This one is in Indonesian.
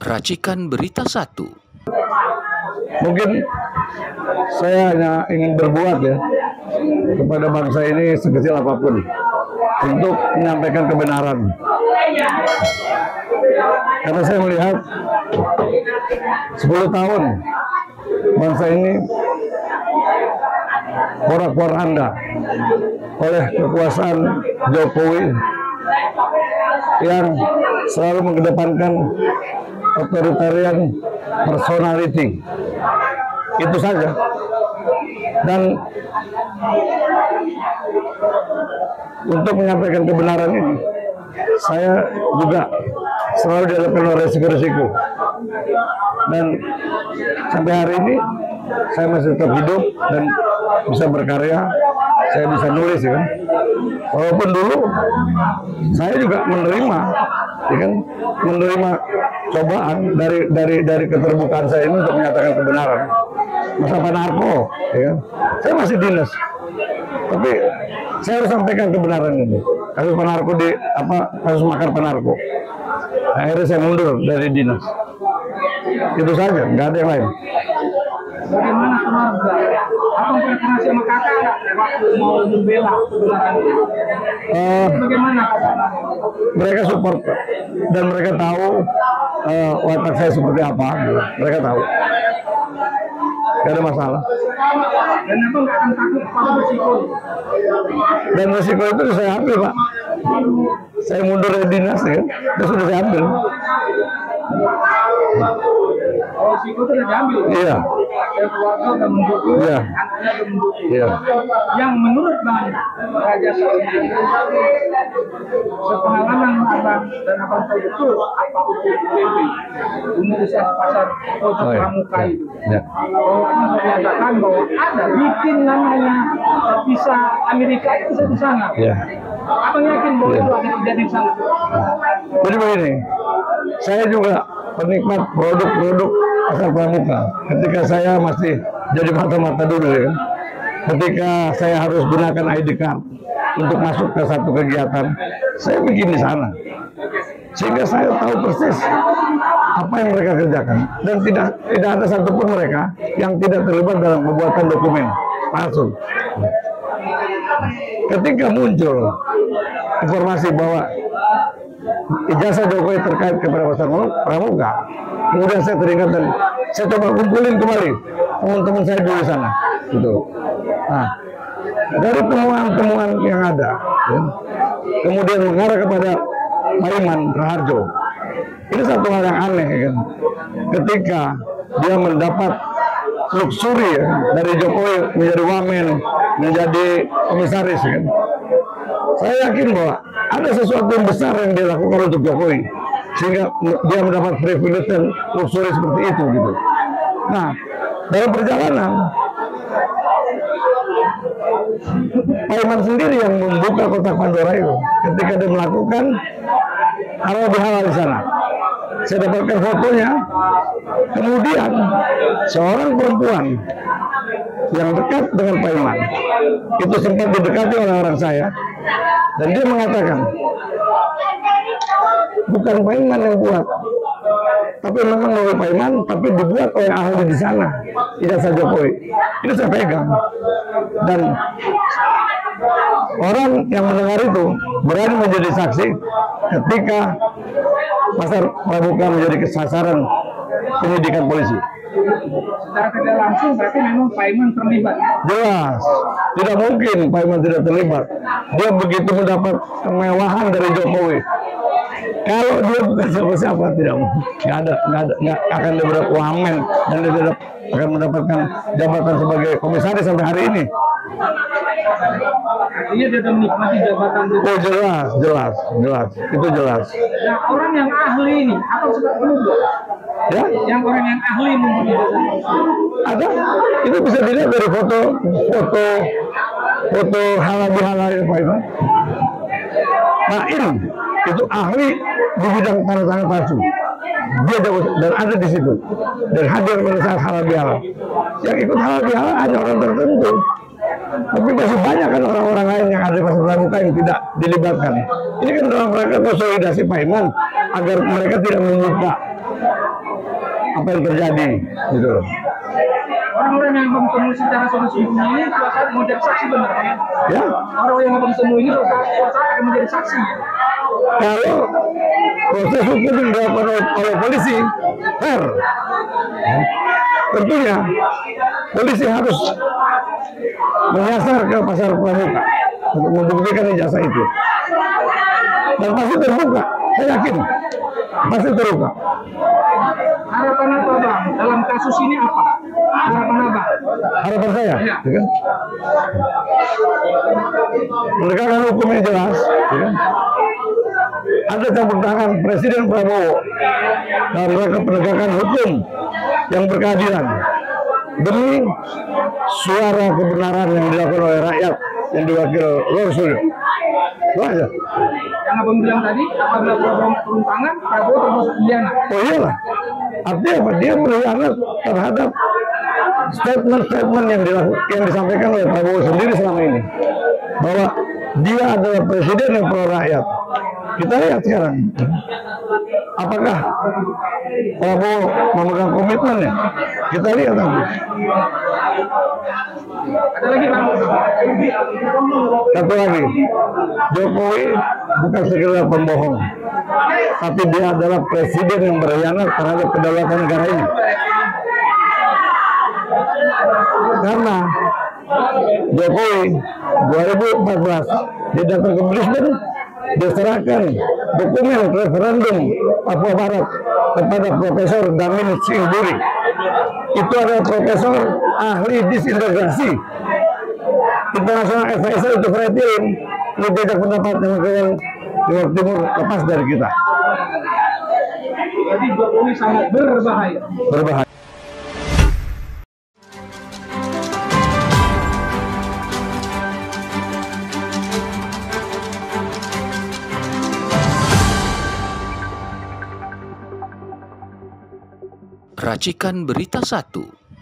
Racikan Berita 1. Mungkin saya hanya ingin berbuat ya kepada bangsa ini sekecil apapun untuk menyampaikan kebenaran. Karena saya melihat 10 tahun bangsa ini porak-poranda oleh kekuasaan Jokowi yang selalu mengedepankan authoritarian personality. Itu saja. Dan untuk menyampaikan kebenaran ini, saya juga selalu dihadapkan oleh resiko-resiko. Dan sampai hari ini saya masih tetap hidup dan bisa berkarya, saya bisa nulis ya kan. Walaupun dulu saya juga menerima, ya kan, menerima cobaan dari keterbukaan saya ini untuk menyatakan kebenaran. Masa narko, ya kan. Saya masih dinas, tapi saya harus sampaikan kebenaran ini. Kasus penarko kasus makar penarko. Akhirnya saya mundur dari dinas. Itu saja, nggak ada yang lain. Bagaimana keluarga? Apa preferensi sama kakak nggak waktu mau membela kebenaran? Bagaimana kakak? Mereka support dan mereka tahu watak saya seperti apa. Mereka tahu. Gak ada masalah. Dan apa nggak akan takut pada resiko? Dan resiko itu saya ambil, Pak. Saya mundur dari dinas ya, itu sudah saya ambil. Oh, resiko itu sudah diambil? Iya. Dan keluarga sudah mendukung, Iya. anaknya sudah mendukung. Iya. Yang menurut Bang Raja Salman, sepengalaman Abang dan Abang tahu betul apa itu PB, Indonesia Pasar Pojok Pramuka itu. Ya. Bahwa menyatakan bahwa ada bikin namanya visa Amerika itu bisa di sana. Ya. Abang yakin bahwa itu ada terjadi di sana? Jadi begini, saya juga penikmat produk-produk pasar pramuka. Ketika saya masih jadi mata-mata dulu ya, ketika saya harus gunakan ID card untuk masuk ke satu kegiatan, saya bikin di sana. Sehingga saya tahu persis apa yang mereka kerjakan, dan tidak ada satupun mereka yang tidak terlibat dalam pembuatan dokumen palsu. Ketika muncul informasi bahwa ijazah Jokowi terkait kepada pasar pramuka, kemudian saya teringat dan saya coba kumpulin kembali teman-teman saya di sana, gitu. Nah, dari temuan-temuan yang ada, ya, kemudian mengarah kepada Paiman Raharjo. Ini satu hal yang aneh, ya kan? Ketika dia mendapat luxury ya, dari Jokowi menjadi wamen, menjadi komisaris, ya kan? Saya yakin bahwa ada sesuatu yang besar yang dia lakukan untuk Jokowi, sehingga dia mendapat privilege dan luxury seperti itu, gitu. Nah, dalam perjalanan Paiman sendiri yang membuka kotak Pandora itu ketika dia melakukan halal bihalal di sana. Saya dapatkan fotonya. Kemudian seorang perempuan yang dekat dengan Paiman itu sempat didekati oleh orang saya, dan dia mengatakan bukan Paiman yang buat, tapi memang oleh Paiman, tapi dibuat oleh ahli di sana, ijazah Jokowi. Itu saya pegang, dan orang yang mendengar itu berani menjadi saksi ketika pasar pramuka menjadi sasaran penyidikan polisi. Secara tidak langsung berarti memang Paiman terlibat. Jelas, tidak mungkin Paiman tidak terlibat. Dia begitu mendapat kemewahan dari Jokowi. Kalau dia bukan siapa-siapa, tidak mungkin. Nggak akan dapat wamen, dan dia tidak akan mendapatkan jabatan sebagai komisaris sampai hari ini. Artinya dia sudah menikmati jabatan itu. Oh, jelas, itu jelas. Nah, orang yang ahli ini, apa suka menunggu? Ya, Yang orang yang ahli membeli ada. Itu bisa dilihat dari foto halal bihalal Pak Iman. Nah, ini itu ahli di bidang tanda tangan palsu. Dia dan ada di situ dan hadir pada saat halal bihalal. Yang ikut halal bihalal hanya orang tertentu. Tapi masih banyak kan orang-orang lain yang ada di pasar pramuka yang tidak dilibatkan. Ini kan dalam rangka konsolidasi Paiman agar mereka tidak membuka apa yang terjadi, gitu. Orang-orang yang abang temui secara sembunyi ini suatu saat mau jadi saksi benar kan? Ya, Orang yang abang temui ini suatu saat akan menjadi saksi. kalau proses hukum yang dilakukan oleh polisi fair, tentunya polisi harus menyasar ke pasar pramuka untuk membuktikan ijazah itu, dan pasti terbuka. Saya yakin pasti terbuka. Harapan apa bang dalam kasus ini apa? Harapan apa? Harapan saya, ya kan? Penegakan hukum yang jelas, ya kan? Ada campur tangan Presiden Prabowo dalam rangka penegakan hukum yang berkeadilan demi suara kebenaran yang dilakukan oleh rakyat yang diwakil Lor Suryo. Itu aja. Yang abang bilang tadi, apabila Prabowo turun tangan, Prabowo termasuk pidana. Oh iyalah, artinya apa? Dia berkhianat terhadap statement-statement yang disampaikan oleh Prabowo sendiri selama ini, bahwa dia adalah presiden yang pro rakyat. Kita lihat sekarang, apakah Prabowo memegang komitmennya? Kita lihat nanti. Ada lagi bang? Satu lagi, Jokowi bukan sekedar pembohong, tapi dia adalah presiden yang berkhianat terhadap kedaulatan negara ini. Karena Jokowi 2014 dia datang ke Brisbane, dia serahkan dokumen referendum Papua Barat kepada Profesor Damin Singburi. Itu adalah profesor ahli disintegrasi internasional FSL untuk Fretilin. Ini beda pendapat yang Timur Timur lepas dari kita. Jadi Jokowi sangat berbahaya. Berbahaya. Racikan Berita 1.